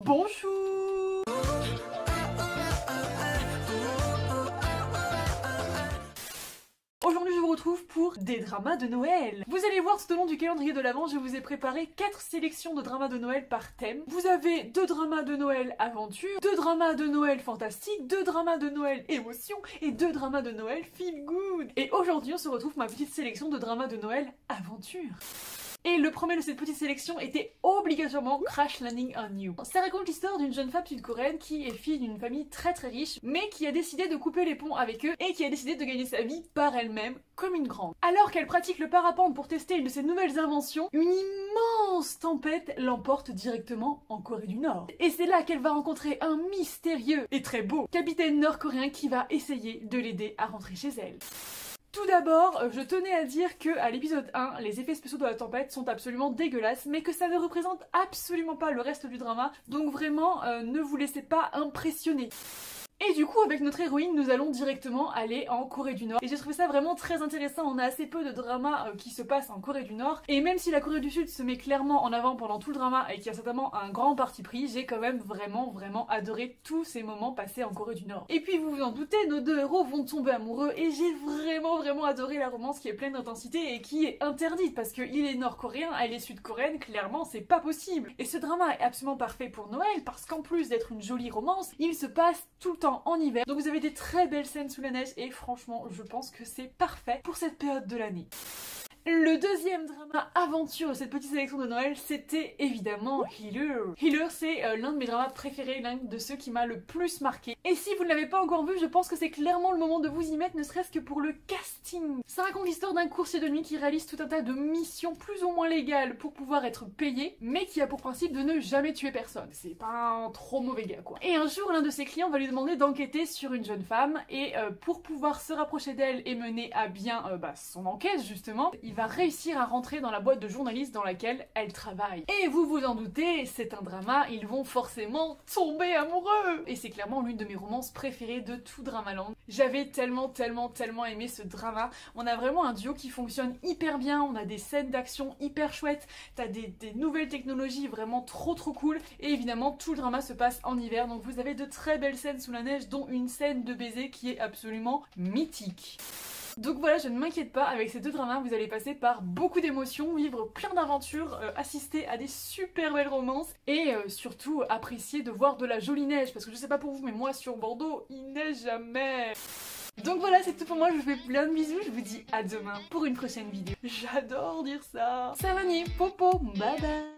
Bonjour. Aujourd'hui je vous retrouve pour des dramas de Noël. Vous allez voir tout au long du calendrier de l'Avent, je vous ai préparé 4 sélections de dramas de Noël par thème. Vous avez 2 dramas de Noël aventure, 2 dramas de Noël fantastique, 2 dramas de Noël émotion et 2 dramas de Noël feel good. Et aujourd'hui on se retrouve pour ma petite sélection de dramas de Noël aventure. Et le premier de cette petite sélection était obligatoirement Crash Landing on You. Ça raconte l'histoire d'une jeune femme sud-coréenne qui est fille d'une famille très riche, mais qui a décidé de couper les ponts avec eux et qui a décidé de gagner sa vie par elle-même, comme une grande. Alors qu'elle pratique le parapente pour tester une de ses nouvelles inventions, une immense tempête l'emporte directement en Corée du Nord. Et c'est là qu'elle va rencontrer un mystérieux et très beau capitaine nord-coréen qui va essayer de l'aider à rentrer chez elle. Tout d'abord, je tenais à dire que à l'épisode 1, les effets spéciaux de la tempête sont absolument dégueulasses, mais que ça ne représente absolument pas le reste du drama, donc vraiment ne vous laissez pas impressionner. Et du coup, avec notre héroïne, nous allons directement aller en Corée du Nord. Et j'ai trouvé ça vraiment très intéressant, on a assez peu de dramas qui se passent en Corée du Nord. Et même si la Corée du Sud se met clairement en avant pendant tout le drama et qu'il y a certainement un grand parti pris, j'ai quand même vraiment adoré tous ces moments passés en Corée du Nord. Et puis vous vous en doutez, nos deux héros vont tomber amoureux et j'ai vraiment adoré la romance qui est pleine d'intensité et qui est interdite parce qu'il est nord-coréen, elle est sud-coréenne, clairement c'est pas possible. Et ce drama est absolument parfait pour Noël parce qu'en plus d'être une jolie romance, il se passe tout le temps en hiver, donc vous avez des très belles scènes sous la neige et franchement je pense que c'est parfait pour cette période de l'année. Le deuxième drama aventure de cette petite sélection de Noël, c'était évidemment Healer. Healer, c'est l'un de mes dramas préférés, l'un de ceux qui m'a le plus marqué. Et si vous ne l'avez pas encore vu, je pense que c'est clairement le moment de vous y mettre, ne serait-ce que pour le casting. Ça raconte l'histoire d'un coursier de nuit qui réalise tout un tas de missions plus ou moins légales pour pouvoir être payé, mais qui a pour principe de ne jamais tuer personne. C'est pas un trop mauvais gars, quoi. Et un jour, l'un de ses clients va lui demander d'enquêter sur une jeune femme, et pour pouvoir se rapprocher d'elle et mener à bien son enquête, justement, il va réussir à rentrer dans la boîte de journalistes dans laquelle elle travaille. Et vous vous en doutez, c'est un drama, ils vont forcément tomber amoureux. Et c'est clairement l'une de mes romances préférées de tout Dramaland. J'avais tellement aimé ce drama. On a vraiment un duo qui fonctionne hyper bien, on a des scènes d'action hyper chouettes, t'as des nouvelles technologies vraiment trop cool. Et évidemment, tout le drama se passe en hiver, donc vous avez de très belles scènes sous la neige, dont une scène de baiser qui est absolument mythique. Donc voilà, je ne m'inquiète pas, avec ces deux dramas, vous allez passer par beaucoup d'émotions, vivre plein d'aventures, assister à des super belles romances et surtout apprécier de voir de la jolie neige, parce que je sais pas pour vous, mais moi sur Bordeaux, il neige jamais. Donc voilà, c'est tout pour moi, je vous fais plein de bisous, je vous dis à demain pour une prochaine vidéo. J'adore dire ça. Savani, popo, bye bye.